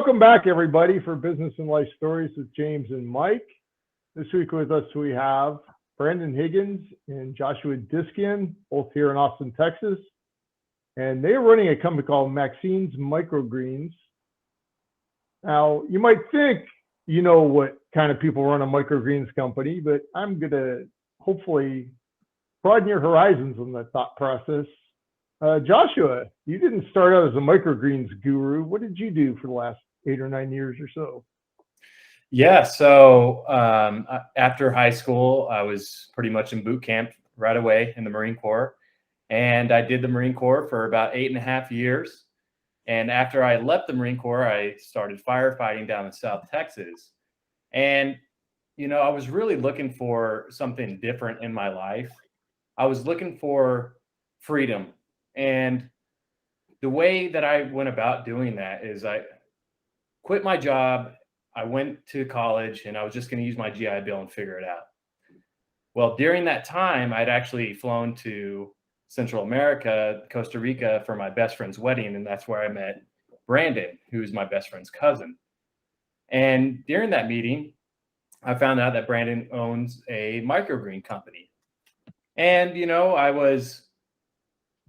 Welcome back, everybody, for Business and Life Stories with James and Mike. This week with us, we have Brandon Higgins and Joshua Diskian, both here in Austin, Texas. And they're running a company called Maxine's Microgreens. Now, you might think you know what kind of people run a microgreens company, but I'm going to hopefully broaden your horizons on that thought process. Joshua, you didn't start out as a microgreens guru. What did you do for the last 8 or 9 years or so? Yeah, so after high school, I was pretty much in boot camp right away in the Marine Corps. And I did the Marine Corps for about 8.5 years. And after I left the Marine Corps, I started firefighting down in South Texas. And, I was really looking for something different in my life. I was looking for freedom. And the way that I went about doing that is I quit my job. I went to college and I was just going to use my GI Bill and figure it out. Well, during that time, I'd actually flown to Central America, Costa Rica, for my best friend's wedding. And that's where I met Brandon, who's my best friend's cousin. And during that meeting, I found out that Brandon owns a microgreen company. And, I was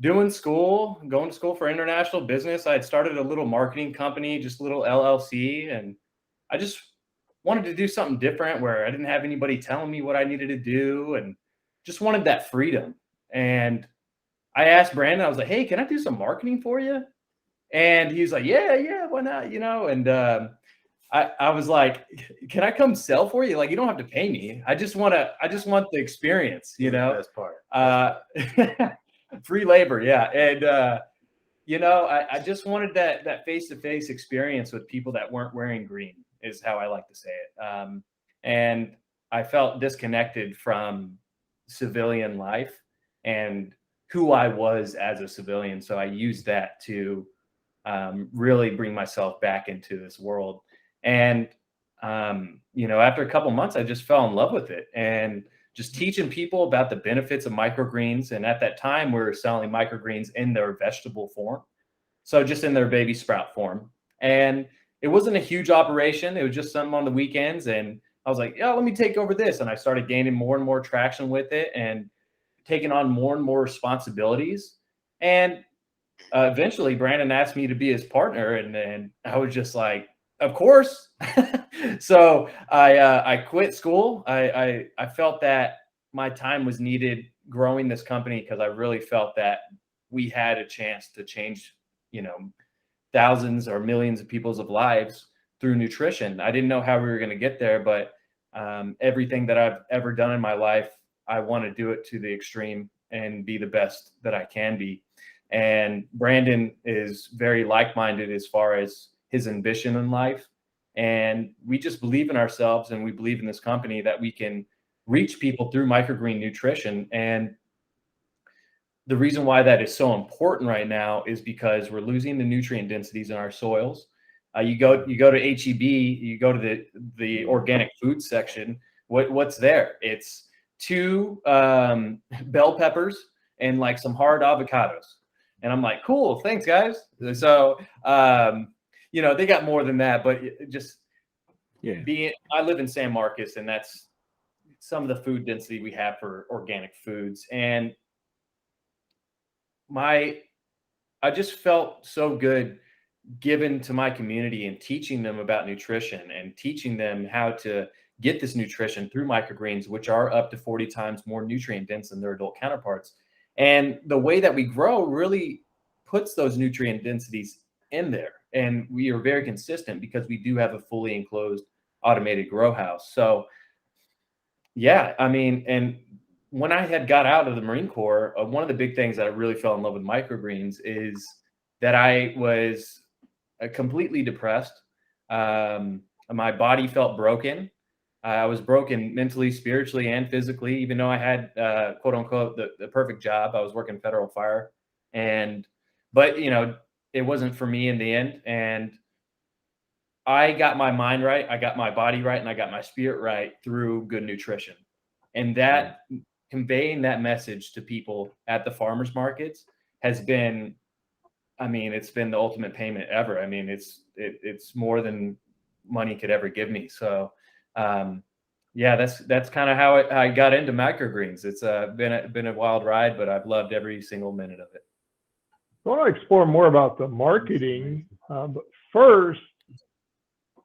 going to school for international business. I had started a little marketing company, just a little LLC. And I just wanted to do something different where I didn't have anybody telling me what I needed to do and just wanted that freedom. And I asked Brandon, I was like, hey, can I do some marketing for you? And he's like, yeah, why not? And I was like, can I come sell for you? Like, you don't have to pay me. I just want the experience, The best part. Free labor. Yeah. And, I just wanted that face-to-face experience with people that weren't wearing green is how I like to say it. And I felt disconnected from civilian life and who I was as a civilian. So I used that to really bring myself back into this world. And, after a couple months, I just fell in love with it and just teaching people about the benefits of microgreens. And at that time, we were selling microgreens in their vegetable form. So just in their baby sprout form. And it wasn't a huge operation. It was just something on the weekends. And I was like, yeah, let me take over this. And I started gaining more and more traction with it and taking on more and more responsibilities. And eventually Brandon asked me to be his partner. And then I was just like, of course. So I quit school. I felt that my time was needed growing this company because I really felt that we had a chance to change, thousands or millions of people's lives through nutrition. I didn't know how we were going to get there, but everything that I've ever done in my life, I want to do it to the extreme and be the best that I can be. And Brandon is very like-minded as far as his ambition in life. And we just believe in ourselves and we believe in this company that we can reach people through microgreen nutrition. And the reason why that is so important right now is because we're losing the nutrient densities in our soils. You go to HEB, you go to the organic food section. What's there? It's 2 bell peppers and like some hard avocados. And I'm like, cool, thanks guys. So they got more than that, but I live in San Marcos, and that's some of the food density we have for organic foods. And I just felt so good given to my community and teaching them about nutrition and teaching them how to get this nutrition through microgreens, which are up to 40 times more nutrient dense than their adult counterparts. And the way that we grow really puts those nutrient densities in there. And we are very consistent because we do have a fully enclosed automated grow house. So yeah, and when I had got out of the Marine Corps, one of the big things that I really fell in love with microgreens is that I was completely depressed. My body felt broken. I was broken mentally, spiritually, and physically, even though I had, quote unquote, the perfect job. I was working federal fire. But it wasn't for me in the end. And I got my mind right, I got my body right, and I got my spirit right through good nutrition. And that conveying that message to people at the farmers markets has been I mean, it's been the ultimate payment ever. I mean, it's more than money could ever give me. So, yeah, that's kind of how I got into microgreens. It's been a wild ride, but I've loved every single minute of it. I want to explore more about the marketing, but first,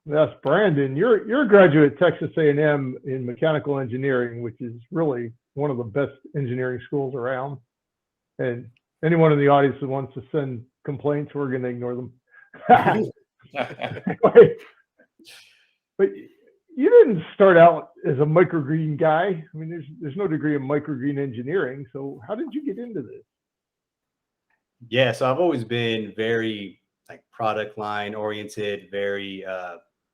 that's Brandon. You're a graduate at Texas A&M in mechanical engineering, which is really one of the best engineering schools around. And anyone in the audience that wants to send complaints, we're going to ignore them. Anyway, but you didn't start out as a microgreen guy. I mean, there's no degree in microgreen engineering. So how did you get into this? Yeah, so I've always been very like product line oriented, very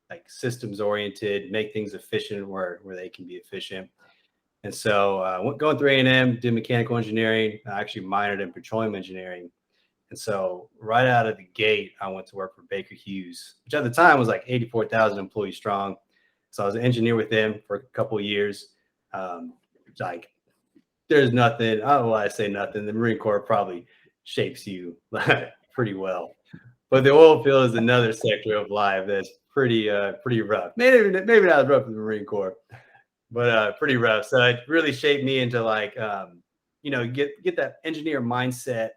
like systems oriented, make things efficient where they can be efficient. And so going through A&M, did mechanical engineering. I actually minored in petroleum engineering. And so right out of the gate, I went to work for Baker Hughes, which at the time was like 84,000 employees strong. So I was an engineer with them for a couple of years. Like there's nothing, I don't know why I say nothing. The Marine Corps probably shapes you pretty well. But the oil field is another sector of life that's pretty rough. Maybe not as rough as the Marine Corps, but pretty rough. So it really shaped me into like, get that engineer mindset,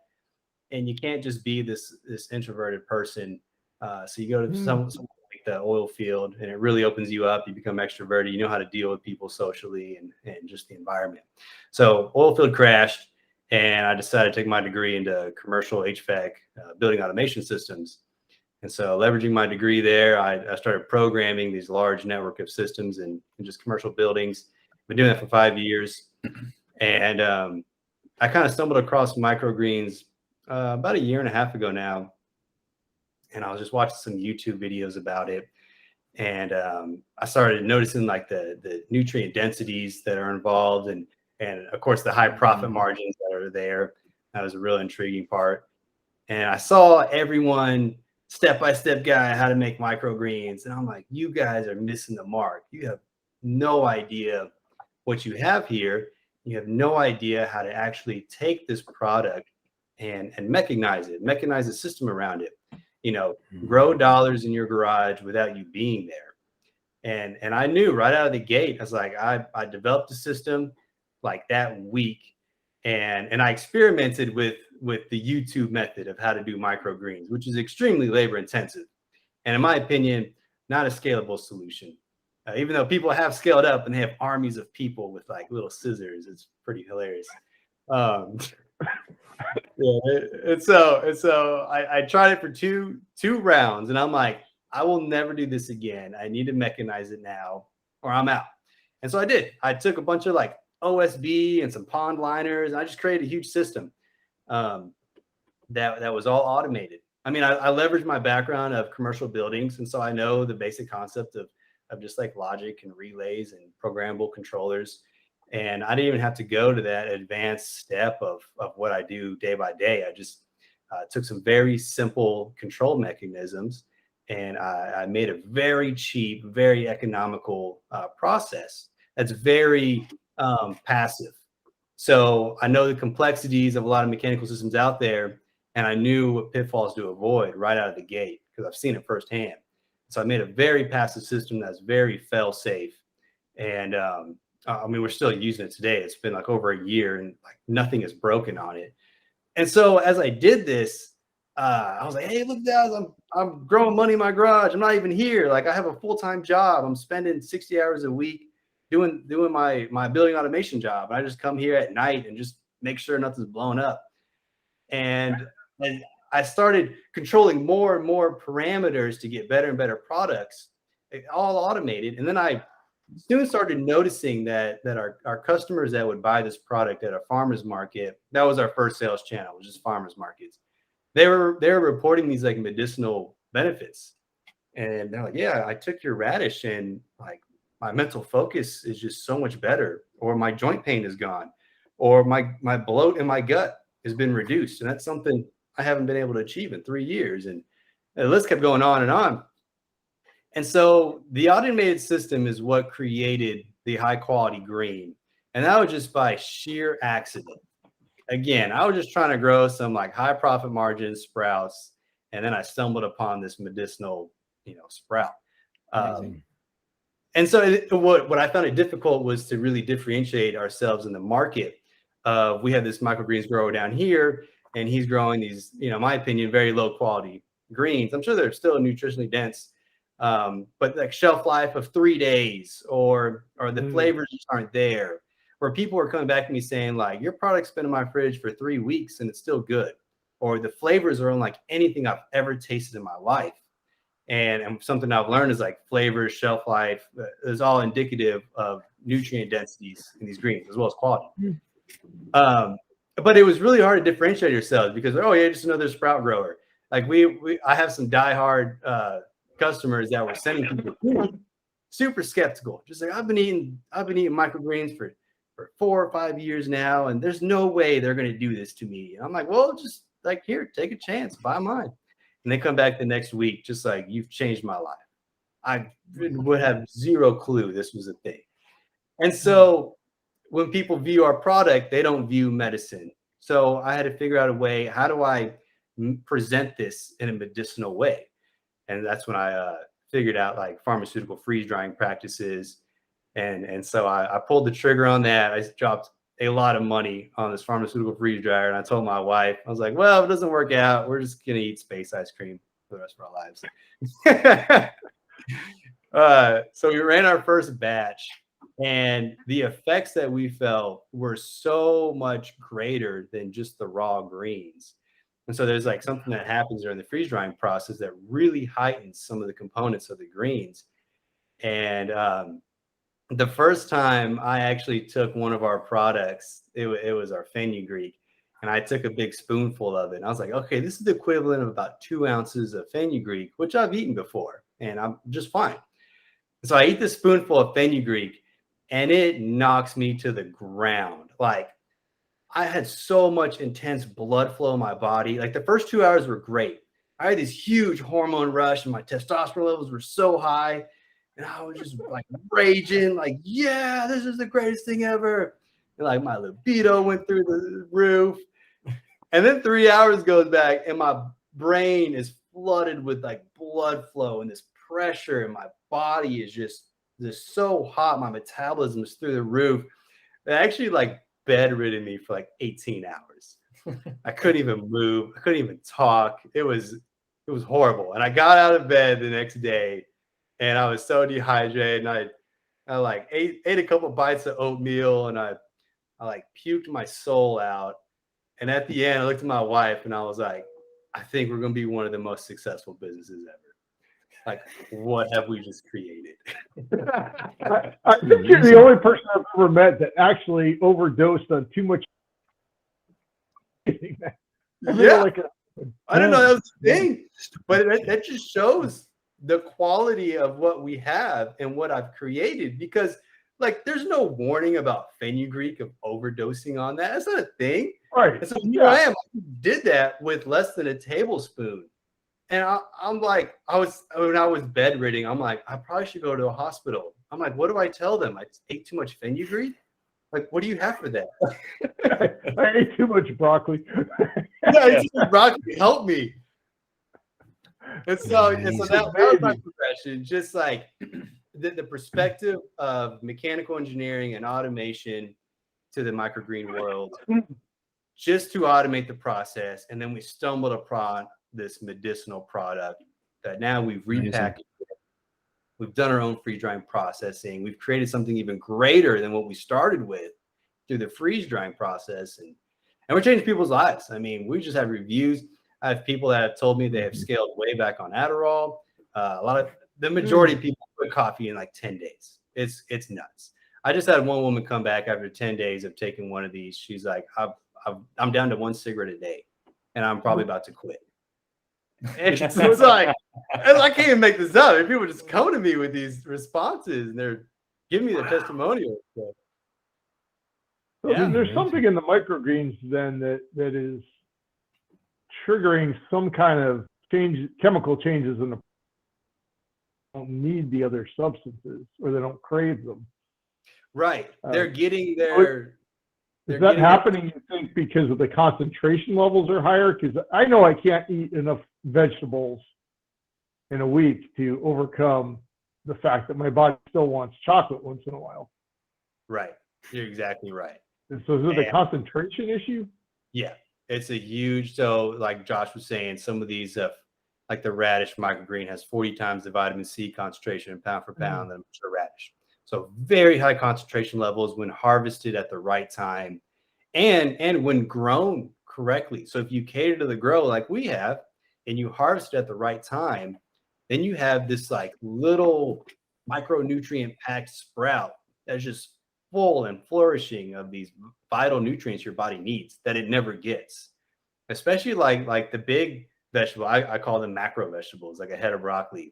and you can't just be this introverted person. So you go to some like the oil field, and it really opens you up. You become extroverted. You know how to deal with people socially and just the environment. So oil field crashed, and I decided to take my degree into commercial HVAC, building automation systems. And so leveraging my degree there, I started programming these large network of systems in just commercial buildings. Been doing that for 5 years. And I kind of stumbled across microgreens about 1.5 years ago now. And I was just watching some YouTube videos about it. And I started noticing like the nutrient densities that are involved and of course the high profit margins that are there. That was a real intriguing part. And I saw everyone step-by-step guide how to make microgreens. And I'm like, you guys are missing the mark. You have no idea what you have here. You have no idea how to actually take this product and mechanize it, mechanize the system around it, grow dollars in your garage without you being there. And I knew right out of the gate, I was like, I developed a system like that week. And I experimented with the YouTube method of how to do microgreens, which is extremely labor intensive. And in my opinion, not a scalable solution. Even though people have scaled up and they have armies of people with like little scissors, it's pretty hilarious. Yeah, and so I tried it for two rounds, and I'm like, I will never do this again. I need to mechanize it now, or I'm out. And so I did. I took a bunch of like OSB and some pond liners, and I just created a huge system that was all automated. I mean, I leveraged my background of commercial buildings, and so I know the basic concept of just like logic and relays and programmable controllers. And I didn't even have to go to that advanced step of what I do day by day. I just took some very simple control mechanisms, and I made a very cheap, very economical process that's very passive. So I know the complexities of a lot of mechanical systems out there, and I knew what pitfalls to avoid right out of the gate because I've seen it firsthand. So I made a very passive system that's very fail-safe. And I mean, we're still using it today. It's been like over 1 year, and like nothing is broken on it. And so as I did this, I was like, hey, look, guys, I'm growing money in my garage. I'm not even here. Like I have a full-time job. I'm spending 60 hours a week doing my building automation job. I just come here at night and just make sure nothing's blown up. And I started controlling more and more parameters to get better and better products, all automated. And then I soon started noticing that our customers that would buy this product at a farmer's market, that was our first sales channel, was just farmers markets. They were reporting these like medicinal benefits. And they're like, yeah, I took your radish and like my mental focus is just so much better, or my joint pain is gone, or my bloat in my gut has been reduced. And that's something I haven't been able to achieve in 3 years. And the list kept going on and on. And so the automated system is what created the high quality green. And that was just by sheer accident. again, I was just trying to grow some like high profit margin sprouts, and then I stumbled upon this medicinal, sprout. And so what I found it difficult was to really differentiate ourselves in the market. We have this microgreens grower down here, and he's growing these, in my opinion, very low quality greens. I'm sure they're still nutritionally dense, but like shelf life of 3 days, or the flavors just aren't there. Where people are coming back to me saying like, your product's been in my fridge for 3 weeks and it's still good, or the flavors are unlike anything I've ever tasted in my life. And something I've learned is like flavors, shelf life is all indicative of nutrient densities in these greens as well as quality. But it was really hard to differentiate yourselves because, oh yeah, just another sprout grower. Like I have some diehard customers that were sending people super skeptical. Just like, I've been eating microgreens for 4 or 5 years now, and there's no way they're going to do this to me. And I'm like, well, just like, here, take a chance, buy mine. And they come back the next week, just like, you've changed my life. I would have zero clue this was a thing. And so when people view our product, they don't view medicine. So I had to figure out a way, how do I present this in a medicinal way? And that's when I figured out like pharmaceutical freeze drying practices. And so I pulled the trigger on that. I dropped a lot of money on this pharmaceutical freeze dryer. And I told my wife, I was like, well, if it doesn't work out, we're just going to eat space ice cream for the rest of our lives. So we ran our first batch, and the effects that we felt were so much greater than just the raw greens. And so there's like something that happens during the freeze drying process that really heightens some of the components of the greens. And the first time I actually took one of our products, it was our fenugreek, and I took a big spoonful of it. And I was like, okay, this is the equivalent of about 2 ounces of fenugreek, which I've eaten before, and I'm just fine. So I eat this spoonful of fenugreek, and it knocks me to the ground. Like, I had so much intense blood flow in my body. Like, the first 2 hours were great. I had this huge hormone rush, and my testosterone levels were so high. And I was just like raging, like, yeah, this is the greatest thing ever. And like my libido went through the roof. And then 3 hours goes back, and my brain is flooded with like blood flow and this pressure, and my body is just so hot. My metabolism is through the roof. It actually like bedridden me for like 18 hours. I couldn't even move. I couldn't even talk. It was horrible. And I got out of bed the next day, and I was so dehydrated, and I like ate a couple bites of oatmeal, and I like puked my soul out. And at the end, I looked at my wife, and I was like, I think we're going to be one of the most successful businesses ever. Like, what have we just created? I think you're the only person I've ever met that actually overdosed on too much. Yeah. Like I didn't know that was the thing, but that just shows the quality of what we have and what I've created, because like there's no warning about fenugreek of overdosing on that. That's not a thing. Right. And so here I am. I did that with less than a tablespoon. And I'm like, when I was bedridden, I'm like, I probably should go to a hospital. I'm like, what do I tell them? I ate too much fenugreek? Like, what do you have for that? I ate too much broccoli. Yeah, I ate too much broccoli. Help me. And so that was my progression. Just like the perspective of mechanical engineering and automation to the microgreen world, just to automate the process. And then we stumbled upon this medicinal product that now we've repackaged. We've done our own freeze drying processing. We've created something even greater than what we started with through the freeze drying process. And we're changing people's lives. I mean, we just have reviews. I have people that have told me they have scaled way back on Adderall. The majority of people quit coffee in like 10 days. It's nuts. I just had one woman come back after 10 days of taking one of these. She's like, I'm down to 1 cigarette a day, and I'm probably about to quit. And it was like, I can't even make this up. People just come to me with these responses, and they're giving me the testimonials. So, yeah, there's something in the microgreens then that is triggering some kind of chemical changes in the. Don't need the other substances, or they don't crave them. Right. They're getting their Is that happening, you think, because of the concentration levels are higher? Because I know I can't eat enough vegetables in a week to overcome the fact that my body still wants chocolate once in a while. Right. You're exactly right. And so is it a concentration issue? Yeah, it's a huge, so like Josh was saying, some of these, like the radish microgreen has 40 times the vitamin C concentration pound for pound than a radish. So very high concentration levels when harvested at the right time and when grown correctly. So if you cater to the grow like we have and you harvest it at the right time, then you have this like little micronutrient packed sprout that's just full and flourishing of these vital nutrients your body needs that it never gets. Especially like the big vegetable, I call them macro vegetables, like a head of broccoli.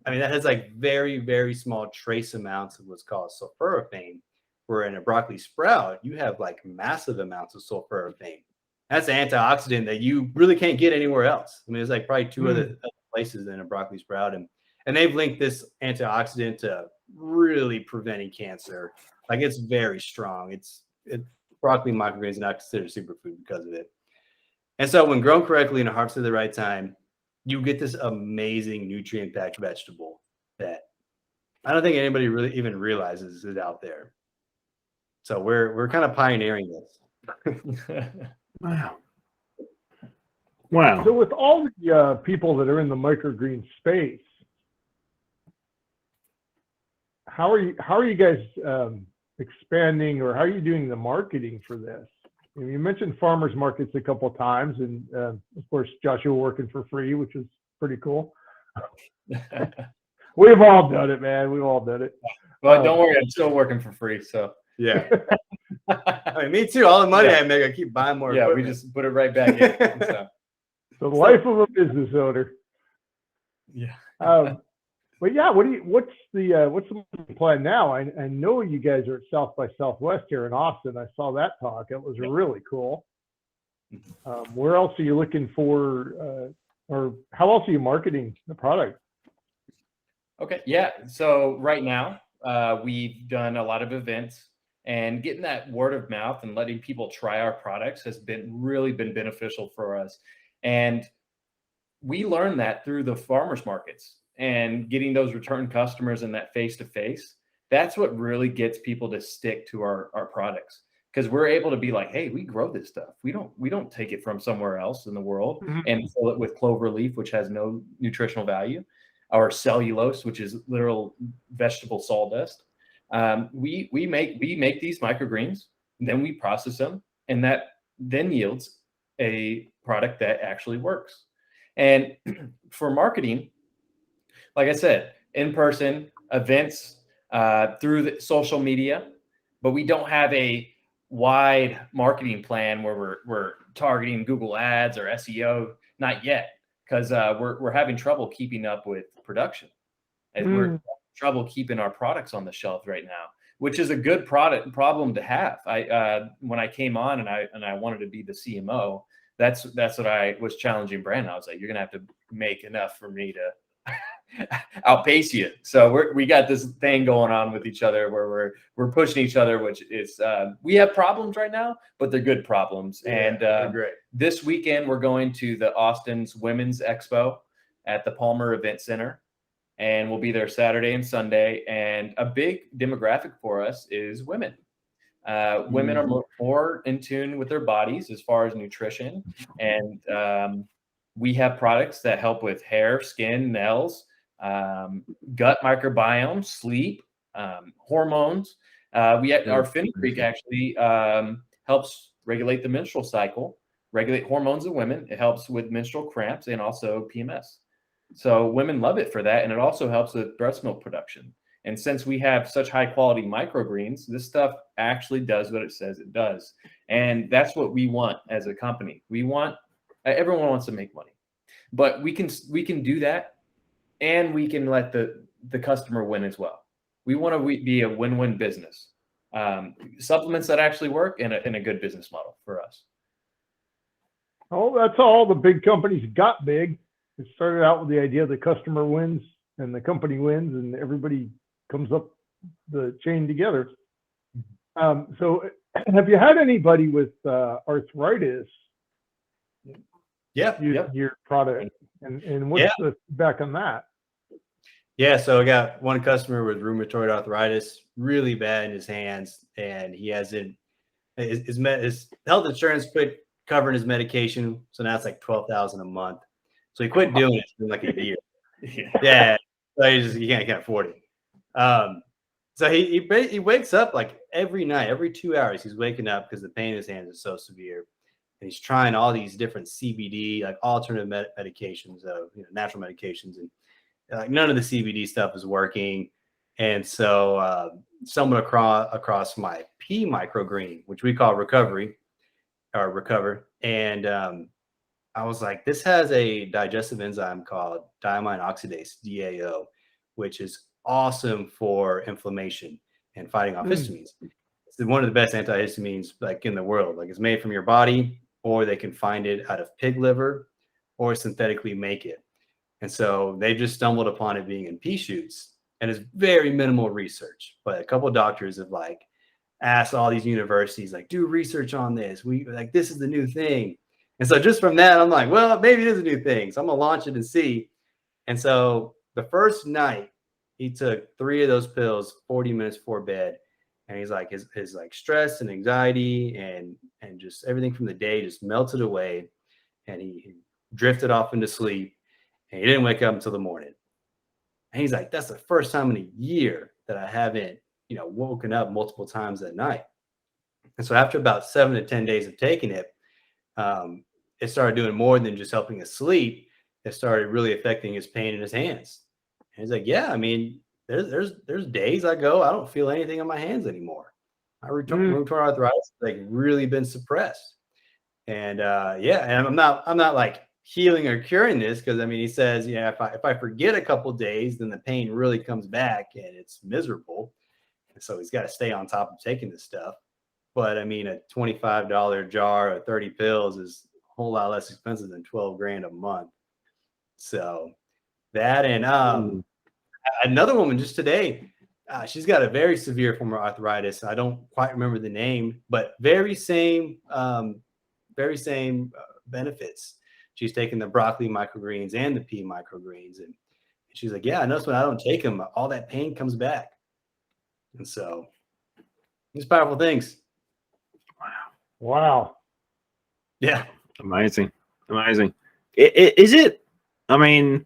I mean, that has like very, very small trace amounts of what's called sulforaphane, where in a broccoli sprout, you have like massive amounts of sulforaphane. That's an antioxidant that you really can't get anywhere else. I mean, there's like probably two other places in a broccoli sprout. And they've linked this antioxidant to really preventing cancer. Like it's very strong. Broccoli microgreens is not considered superfood because of it. And so when grown correctly and harvested at the right time, you get this amazing nutrient-packed vegetable that I don't think anybody really even realizes is out there. So we're kind of pioneering this. Wow. Wow. So with all the people that are in the microgreen space, how are you guys expanding, or how are you doing the marketing for this? You mentioned farmers markets a couple of times, and of course, Joshua working for free, which is pretty cool. We've all done it, man. We've all done it. Well, don't worry, I'm still working for free. So yeah, I mean, me too. All the money I make, I keep buying more. Yeah, equipment. we just put it right back in. So. The life of a business owner. Yeah. But yeah, what's the plan now? I know you guys are at South by Southwest here in Austin. I saw that talk. It was really cool. Where else are you looking for, or how else are you marketing the product? Okay. Yeah. So right now, we've done a lot of events, and getting that word of mouth and letting people try our products has really been beneficial for us. And we learned that through the farmers markets and getting those return customers and that face-to-face. That's what really gets people to stick to our products, because we're able to be like, hey, we grow this stuff. We don't take it from somewhere else in the world and fill it with clover leaf, which has no nutritional value, or cellulose, which is literal vegetable sawdust. We make these microgreens, and then we process them, and that then yields a product that actually works. And for marketing, like I said, in-person events, through the social media, but we don't have a wide marketing plan where we're targeting Google Ads or SEO, not yet, because we're having trouble keeping up with production, and we're having trouble keeping our products on the shelf right now, which is a good problem to have. When I came on and I wanted to be the CMO, that's what I was challenging Brandon. I was like, you're gonna have to make enough for me to outpace you. So we got this thing going on with each other where we're pushing each other, which is we have problems right now, but they're good problems. Yeah, and great. This weekend we're going to the Austin's Women's Expo at the Palmer Event Center, and we'll be there Saturday and Sunday. And a big demographic for us is women. Women are more in tune with their bodies as far as nutrition, and we have products that help with hair, skin, nails, gut microbiome, sleep, hormones. Our fenugreek actually helps regulate the menstrual cycle, regulate hormones in women. It helps with menstrual cramps and also PMS. So women love it for that, and it also helps with breast milk production. And since we have such high quality microgreens, this stuff actually does what it says it does. And that's what we want as a company. Everyone wants to make money, but we can do that, and we can let the customer win as well. We want to be a win-win business. Supplements that actually work, and a good business model for us. Oh, that's all the big companies got big. It started out with the idea the customer wins and the company wins, and everybody comes up the chain together. So have you had anybody with arthritis Yeah. use Yep. your product? And what's the feedback on that? Yeah, so I got one customer with rheumatoid arthritis, really bad in his hands, and he hasn't his health insurance quit covering his medication, so now it's like $12,000 a month. So he quit doing it in like a year. Yeah, so he can't afford it. So he wakes up like every night, every 2 hours, he's waking up because the pain in his hands is so severe, and he's trying all these different CBD, like alternative medications, natural medications, and none of the CBD stuff is working. And so someone across my pea microgreen, which we call recover, and I was like, this has a digestive enzyme called diamine oxidase, DAO, which is awesome for inflammation and fighting off histamines. It's one of the best antihistamines like in the world. Like, it's made from your body, or they can find it out of pig liver, or synthetically make it. And so they just stumbled upon it being in pea shoots, and it's very minimal research. But a couple of doctors have like asked all these universities, like, do research on this. This is the new thing. And so just from that, I'm like, well, maybe it is a new thing. So I'm gonna launch it and see. And so the first night he took 3 of those pills 40 minutes before bed. And he's like, his like stress and anxiety and just everything from the day just melted away. And he drifted off into sleep. And he didn't wake up until the morning. And he's like, that's the first time in a year that I haven't, woken up multiple times that night. And so after about 7 to 10 days of taking it, it started doing more than just helping us sleep. It started really affecting his pain in his hands. And he's like, yeah, I mean, there's days I don't feel anything in my hands anymore. My rheumatoid arthritis has like really been suppressed. And and I'm not like healing or curing this, because I mean, he says, if I forget a couple days, then the pain really comes back and it's miserable. And so he's got to stay on top of taking this stuff. But I mean, a $25 jar of 30 pills is a whole lot less expensive than $12,000 a month. So that, and another woman just today, she's got a very severe form of arthritis. I don't quite remember the name, but very same benefits. She's taking the broccoli microgreens and the pea microgreens, and she's like, yeah, I notice when I don't take them, all that pain comes back. And so these powerful things. Wow. Yeah. Amazing. Is it, I mean,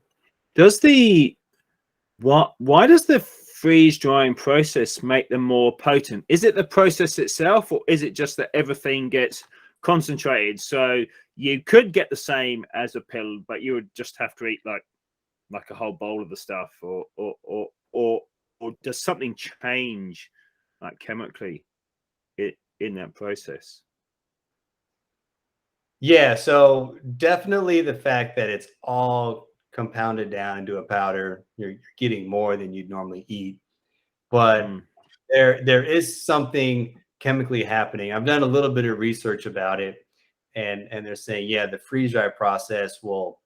why does the freeze drying process make them more potent? Is it the process itself, or is it just that everything gets concentrated? So you could get the same as a pill, but you would just have to eat like a whole bowl of the stuff, or does something change like chemically in that process? Yeah, so definitely the fact that it's all compounded down into a powder, you're getting more than you'd normally eat. But there is something chemically happening. I've done a little bit of research about it, and they're saying, yeah, the freeze dry process will,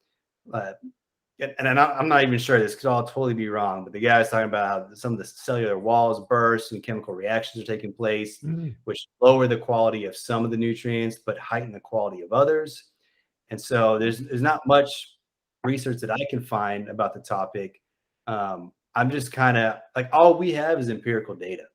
and I'm not even sure this could all totally be wrong, but the guy was talking about how some of the cellular walls burst and chemical reactions are taking place, which lower the quality of some of the nutrients, but heighten the quality of others. And so there's not much research that I can find about the topic. I'm just kind of like, all we have is empirical data.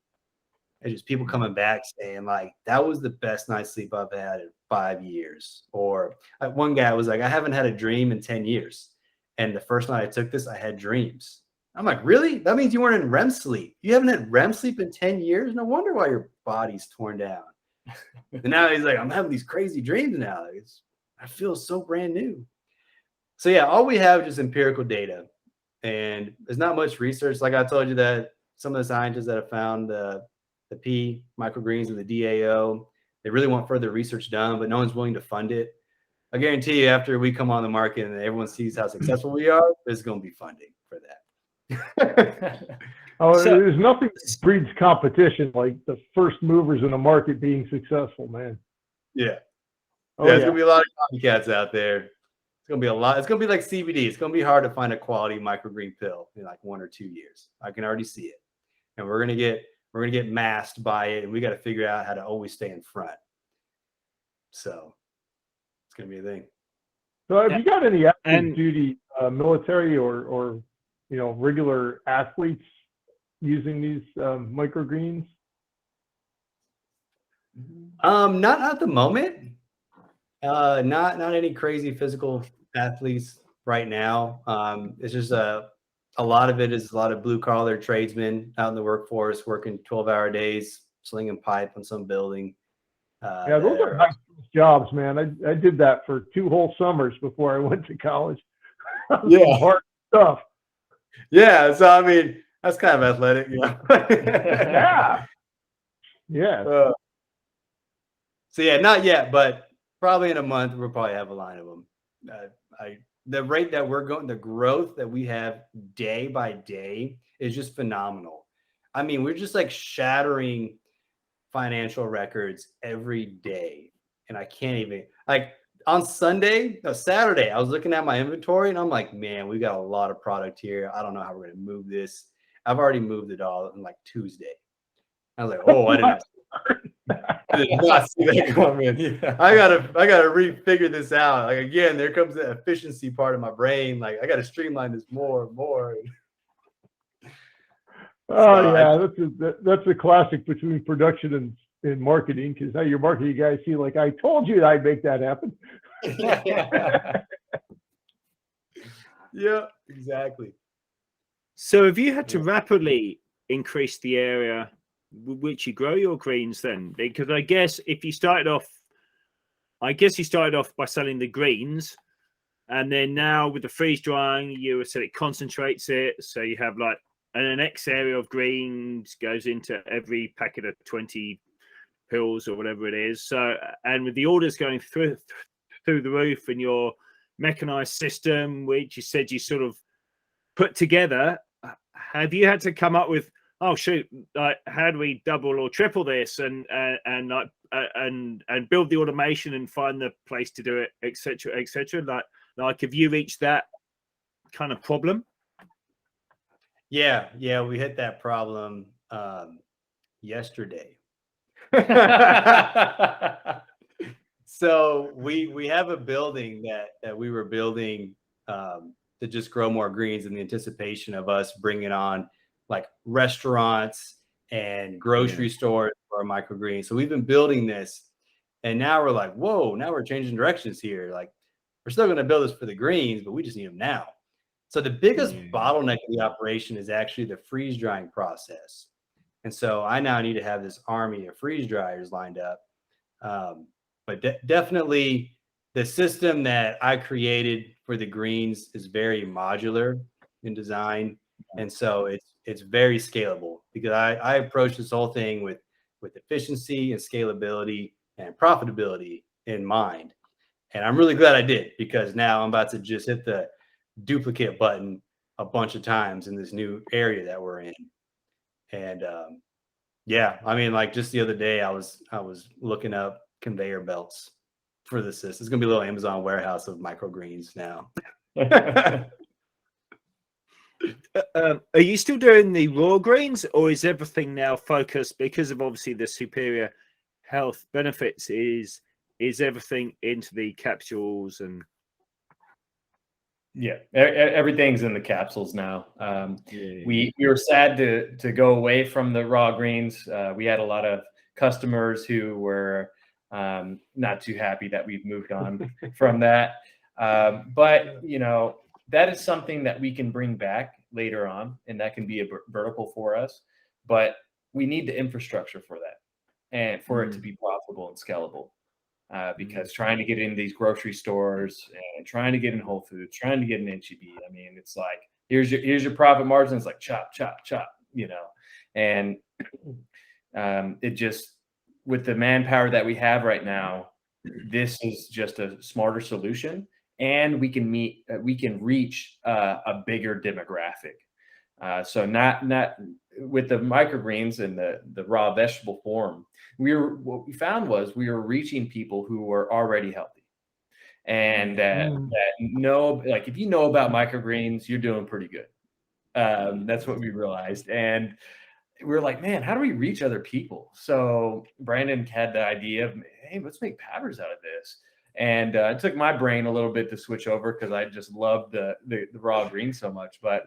It's just people coming back saying like, that was the best night's sleep I've had in 5 years. Or one guy was like, I haven't had a dream in 10 years. And the first night I took this, I had dreams. I'm like, really? That means you weren't in REM sleep. You haven't had REM sleep in 10 years? No wonder why your body's torn down. And now he's like, I'm having these crazy dreams now. I feel so brand new. So yeah, all we have is just empirical data. And there's not much research. Like I told you, that some of the scientists that have found the pea microgreens and the DAO, they really want further research done, but no one's willing to fund it. I guarantee you, after we come on the market and everyone sees how successful we are, there's going to be funding for that. There's nothing that breeds competition like the first movers in a market being successful, man. Yeah. There's going to be a lot of copycats out there. It's going to be a lot. It's going to be like CBD. It's going to be hard to find a quality microgreen pill in like 1 or 2 years. I can already see it. And we're going to get we're going to get masked by it, and we got to figure out how to always stay in front. So it's going to be a thing. So have you got any active And- duty military or regular athletes using these microgreens? Not at the moment. Not any crazy physical athletes right now. It's just a lot of it is a lot of blue collar tradesmen out in the workforce working 12-hour days, slinging pipe on some building. Yeah, those are nice jobs, man. I did that for 2 whole summers before I went to college. Yeah. Hard stuff. Yeah, so I mean, that's kind of athletic, Yeah. Yeah. So yeah, not yet, but probably in a month we'll probably have a line of them. The rate that we're going, the growth that we have day by day is just phenomenal. I mean, we're just like shattering financial records every day, and I can't even like on Saturday, I was looking at my inventory and I'm like, man, we got a lot of product here. I don't know how we're going to move this. I've already moved it all on like Tuesday. I was like, oh, I did not see that coming. Yeah. I gotta refigure this out. Like again, there comes the efficiency part of my brain. Like I gotta streamline this more and more. Oh yeah, that's a classic between production and marketing, because now your marketing guys see like, I told you I'd make that happen. Yeah, exactly. So have you had to rapidly increase the area with which you grow your greens then? Because I guess if you started off, by selling the greens, and then now with the freeze drying, you said it concentrates it. So you have like an X area of greens goes into every packet of 20 pills or whatever it is. So, and with the orders going through the roof and your mechanized system, which you said you sort of put together, have you had to come up with, oh shoot, like how do we double or triple this and build the automation and find the place to do it, etc., etc.? Like have you reached that kind of problem? Yeah, we hit that problem yesterday. So we have a building that we were building to just grow more greens in the anticipation of us bringing on like restaurants and grocery stores for our microgreens. So we've been building this, and now we're like, whoa, now we're changing directions here. Like we're still going to build this for the greens, but we just need them now. So the biggest bottleneck of the operation is actually the freeze drying process. And so I now need to have this army of freeze dryers lined up. But definitely the system that I created for the greens is very modular in design. And so it's very scalable, because I approach this whole thing with efficiency and scalability and profitability in mind. And I'm really glad I did, because now I'm about to just hit the duplicate button a bunch of times in this new area that we're in. And yeah, I mean, like just the other day I was looking up conveyor belts for the system. It's gonna be a little Amazon warehouse of microgreens now. Are you still doing the raw greens, or is everything now focused, because of obviously the superior health benefits, is everything into the capsules? And Yeah, everything's in the capsules now. We were sad to go away from the raw greens. We had a lot of customers who were not too happy that we've moved on from that. But that is something that we can bring back later on, and that can be a vertical for us. But we need the infrastructure for that, and for it to be profitable and scalable. Because trying to get in these grocery stores and trying to get in Whole Foods, trying to get in H-E-B, I mean, it's like here's your profit margin. It's like chop, and it just, with the manpower that we have right now, this is just a smarter solution, and we can reach a bigger demographic. So not with the microgreens and the raw vegetable form. What we found was we were reaching people who were already healthy, and that know, like, if you know about microgreens, you're doing pretty good. That's what we realized. And we were like, man, how do we reach other people? So Brandon had the idea of, hey, let's make powders out of this. And it took my brain a little bit to switch over because I just loved the raw green so much. But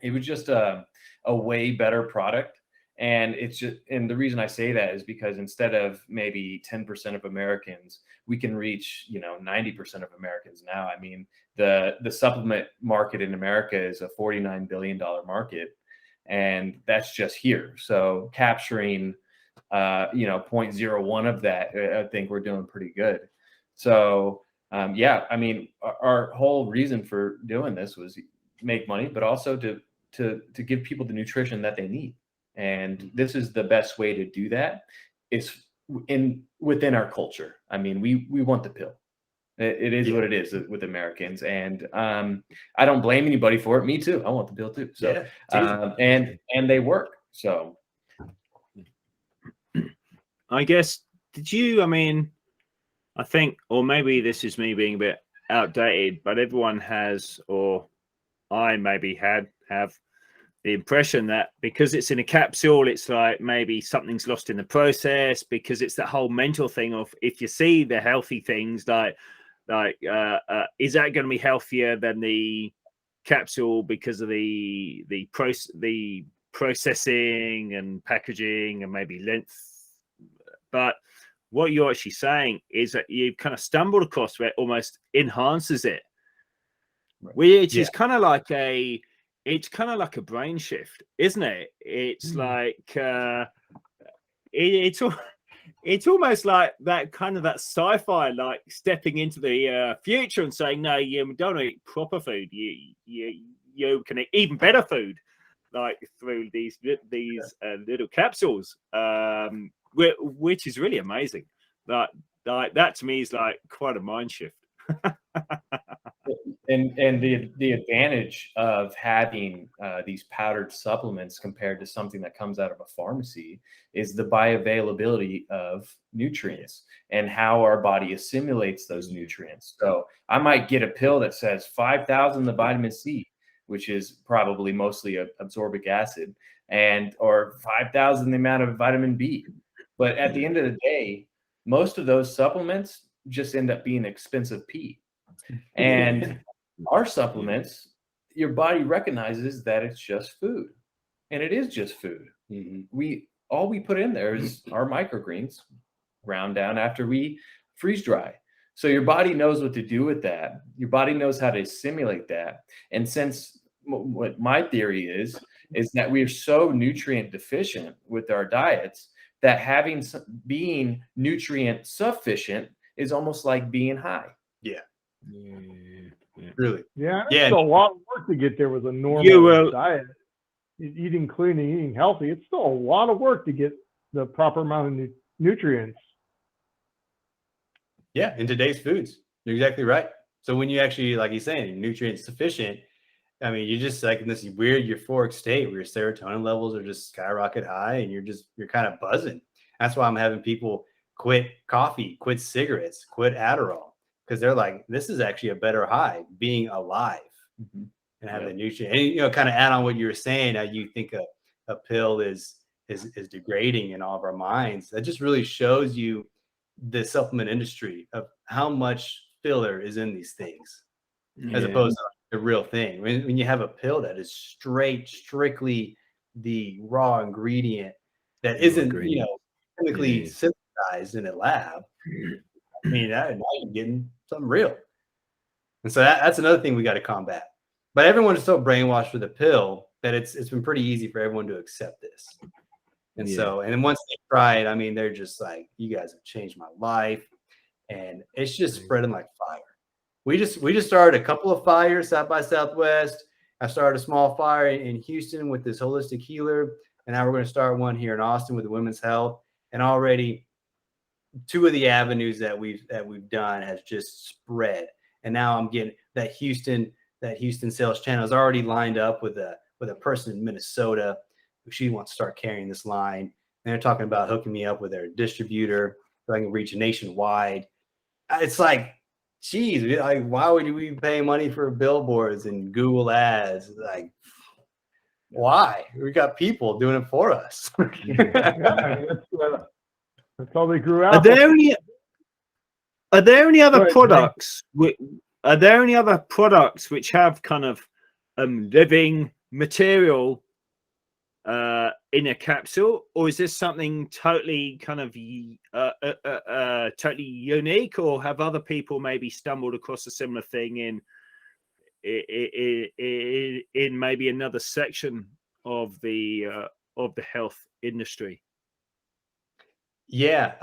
it was just a way better product. And it's just, and the reason I say that is because instead of maybe 10% of Americans, we can reach, 90% of Americans now. I mean, the supplement market in America is a $49 billion market, and that's just here. So capturing, 0.01 of that, I think we're doing pretty good. So, yeah, I mean, our whole reason for doing this was make money, but also to give people the nutrition that they need. And this is the best way to do that is within our culture. I mean, we want the pill. It is what it is with Americans. And I don't blame anybody for it. Me too. I want the pill too. So, and they work. So I guess, I think, or maybe this is me being a bit outdated, but everyone has, or I maybe have the impression that because it's in a capsule, it's like maybe something's lost in the process, because it's that whole mental thing of, if you see the healthy things, is that going to be healthier than the capsule because of the processing and packaging and maybe length? But what you're actually saying is that you kind of stumbled across where it almost enhances it, which is kind of like a brain shift, isn't it? It's like it's almost like that kind of that sci-fi, like stepping into the future and saying, no, you don't eat proper food. You can eat even better food, like through these little capsules, which is really amazing. That to me is like quite a mind shift. And the advantage of having these powdered supplements compared to something that comes out of a pharmacy is the bioavailability of nutrients and how our body assimilates those nutrients. So I might get a pill that says 5,000 the vitamin C, which is probably mostly ascorbic acid, or 5,000 the amount of vitamin B. But at the end of the day, most of those supplements just end up being expensive pee. And our supplements, your body recognizes that it's just food, and it is just food. All we put in there is our microgreens ground down after we freeze dry. So your body knows what to do with that. Your body knows how to assimilate that. And since what my theory is that we are so nutrient deficient with our diets that being nutrient sufficient is almost like being high. Really? Yeah, it's a lot of work to get there with a normal diet. Eating clean and eating healthy, it's still a lot of work to get the proper amount of nutrients. Yeah, in today's foods. You're exactly right. So when you actually, like he's saying, nutrient sufficient, I mean, you're just like in this weird euphoric state where your serotonin levels are just skyrocket high and you're kind of buzzing. That's why I'm having people quit coffee, quit cigarettes, quit Adderall, because they're like, this is actually a better high, being alive and having the nutrient. And, kind of add on what you were saying, how you think a pill is degrading in all of our minds. That just really shows you the supplement industry of how much filler is in these things, as opposed to the real thing. When you have a pill that is strictly the raw ingredient that isn't, chemically synthesized in a lab, I mean, now you're getting something real. And so that's another thing we got to combat. But everyone is so brainwashed with a pill that it's been pretty easy for everyone to accept this. And so, and then once they try it, I mean, they're just like, you guys have changed my life. And it's just spreading like fire. We just started a couple of fires, South by Southwest. I started a small fire in Houston with this holistic healer. And now we're going to start one here in Austin with the women's health. And already 2 of the avenues that we've done has just spread. And now I'm getting that Houston sales channel is already lined up with a person in Minnesota who she wants to start carrying this line. And they're talking about hooking me up with their distributor so I can reach nationwide. It's like, geez, like, why would we pay money for billboards and Google ads? Like, why? We got people doing it for us. Yeah, I mean, that's how they grew Are out. there any Go other ahead, products? Are there any other products which have kind of living material in a capsule, or is this something totally kind of totally unique, or have other people maybe stumbled across a similar thing in maybe another section of the health industry? Yeah,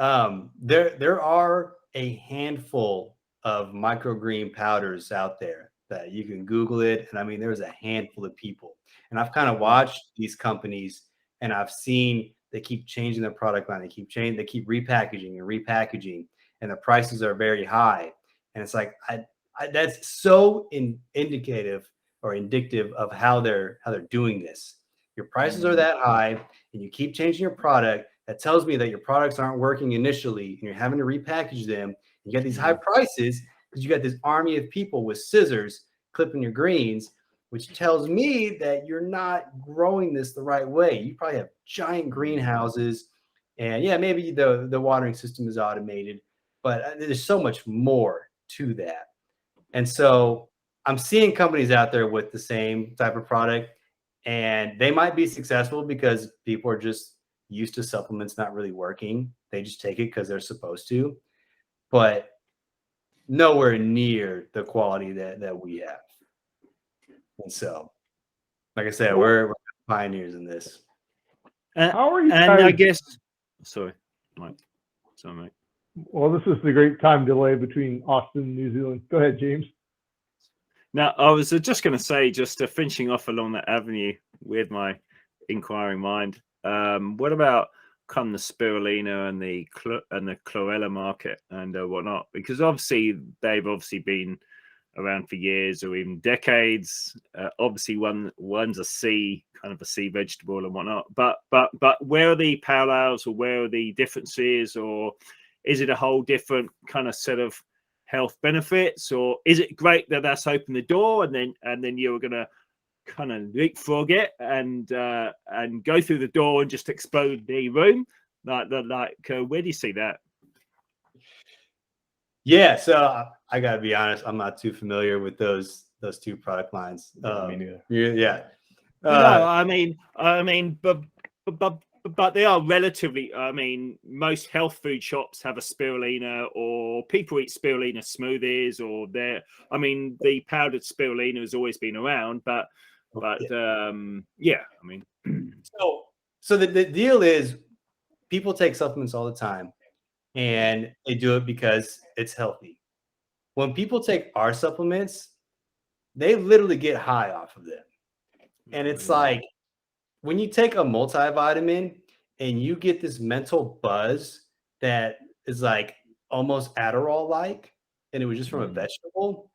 there are a handful of microgreen powders out there that you can Google it, and I mean, there's a handful of people, and I've kind of watched these companies, and I've seen they keep changing their product line, they keep repackaging and repackaging, and the prices are very high, and it's like that's so indicative or indicative of how they're doing this. Your prices are that high, and you keep changing your product. That tells me that your products aren't working initially, and you're having to repackage them. You get these high prices because you got this army of people with scissors clipping your greens, which tells me that you're not growing this the right way. You probably have giant greenhouses, and yeah, maybe the watering system is automated, but there's so much more to that. And so I'm seeing companies out there with the same type of product, and they might be successful because people are just used to supplements not really working. They just take it because they're supposed to, but nowhere near the quality that we have. And so, like I said, we're pioneers in this. How are you And guys? I guess, sorry, Mike. Sorry, mate. Well, this is the great time delay between Austin and New Zealand. Go ahead, James. Now, I was just going to say, just finishing off along that avenue with my inquiring mind. What about kind of the spirulina and the chlorella market and whatnot? Because obviously they've been around for years or even decades. Obviously, one's a sea vegetable and whatnot. But where are the parallels, or where are the differences, or is it a whole different kind of set of health benefits, or is it great that that's opened the door and then you're going to kind of leapfrog it and go through the door and just explode the room? Where do you see that? Yeah, so I gotta be honest, I'm not too familiar with those two product lines. Me neither. Yeah. No, I mean, but they are relatively. I mean, most health food shops have a spirulina, or people eat spirulina smoothies, or I mean, the powdered spirulina has always been around, but yeah, I mean, so the deal is, people take supplements all the time, and they do it because it's healthy. When people take our supplements, they literally get high off of them. And it's like, when you take a multivitamin and you get this mental buzz that is like almost Adderall-like, and it was just from a vegetable,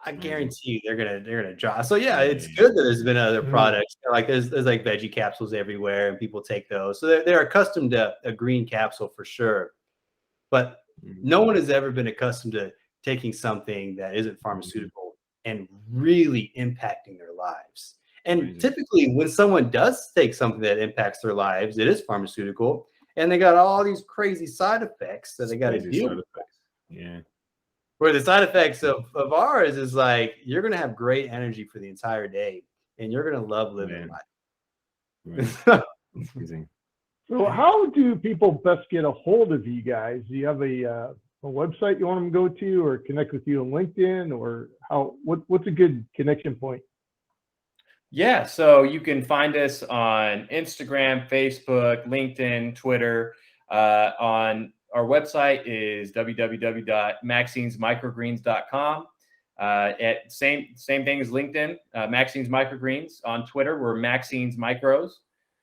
I guarantee you they're gonna drop. So yeah, it's good that there's been other products. Like there's like veggie capsules everywhere, and people take those. So they're accustomed to a green capsule for sure. But no one has ever been accustomed to taking something that isn't pharmaceutical and really impacting their lives. And typically, when someone does take something that impacts their lives, it is pharmaceutical, and they got all these crazy side effects that they got to deal with. Yeah. Where the side effects of ours is like, you're going to have great energy for the entire day, and you're going to love living life. Right. So how do people best get a hold of you guys? Do you have a website you want them to go to, or connect with you on LinkedIn, or what's a good connection point? Yeah, so you can find us on Instagram, Facebook, LinkedIn, Twitter. On our website is www.maxinesmicrogreens.com. Same thing as LinkedIn, Maxines Microgreens. On Twitter, we're Maxines Micros.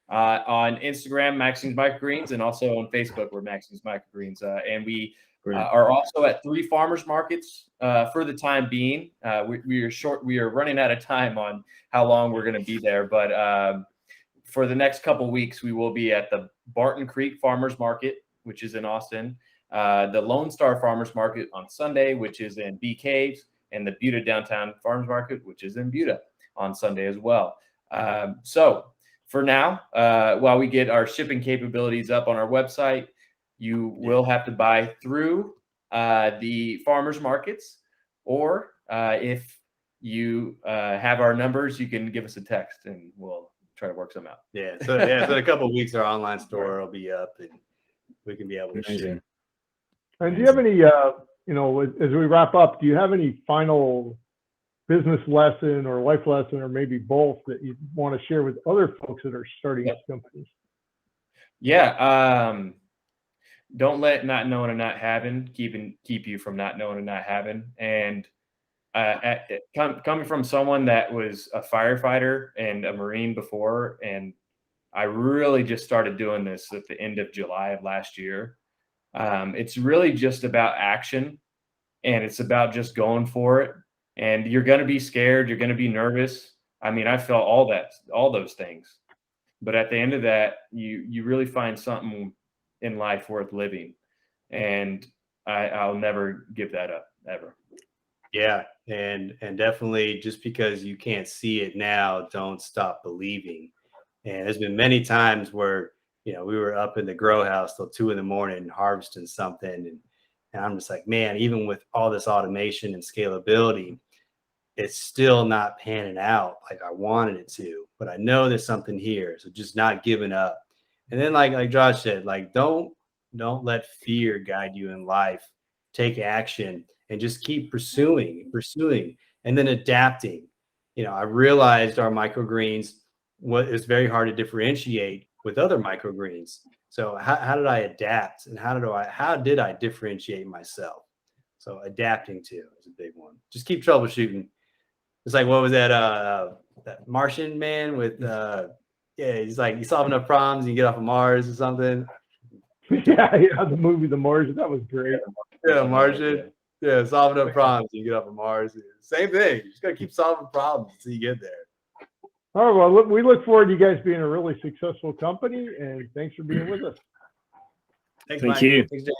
On Instagram, Maxines Microgreens, and also on Facebook, we're Maxines Microgreens. And we are also at 3 farmers markets for the time being. We are running out of time on how long we're going to be there, but for the next couple of weeks, we will be at the Barton Creek Farmers Market, which is in Austin, the Lone Star Farmers Market on Sunday, which is in Bee Caves, and the Buda Downtown Farmers Market, which is in Buda on Sunday as well. So for now, while we get our shipping capabilities up on our website, you will have to buy through the farmers markets, or if you have our numbers, you can give us a text and we'll try to work some out. Yeah. So in a couple of weeks, our online store will be up and we can be able to Amazing. ship. And do you have any, you know, as we wrap up, do you have any final business lesson or life lesson, or maybe both, that you want to share with other folks that are starting up companies? Yeah. Don't let not knowing and not having keep you from not knowing and not having. And coming from someone that was a firefighter and a Marine before, and I really just started doing this at the end of July of last year. It's really just about action, and it's about just going for it. And you're going to be scared. You're going to be nervous. I mean, I felt all those things, but at the end of that, you really find something in life worth living. And I'll never give that up, ever. Yeah. And definitely, just because you can't see it now, don't stop believing. And there's been many times where, you know, we were up in the grow house till 2 a.m. harvesting something. And I'm just like, man, even with all this automation and scalability, it's still not panning out like I wanted it to. But I know there's something here. So just not giving up. And then like Josh said, like, don't let fear guide you in life. Take action and just keep pursuing, and then adapting. You know, I realized our microgreens, it's very hard to differentiate with other microgreens. So how did I adapt, and how did I differentiate myself? So adapting too is a big one. Just keep troubleshooting. It's like, what was that Martian man with he's like, you solve enough problems, you get off of Mars or something. Yeah, the movie The Martian, that was great. Yeah, Martian. Yeah, solve enough problems, you get off of Mars. Same thing. You just gotta keep solving problems until you get there. All right, well, we look forward to you guys being a really successful company, and thanks for being with us. Thanks, Thank Mike. you. Thanks, Jay.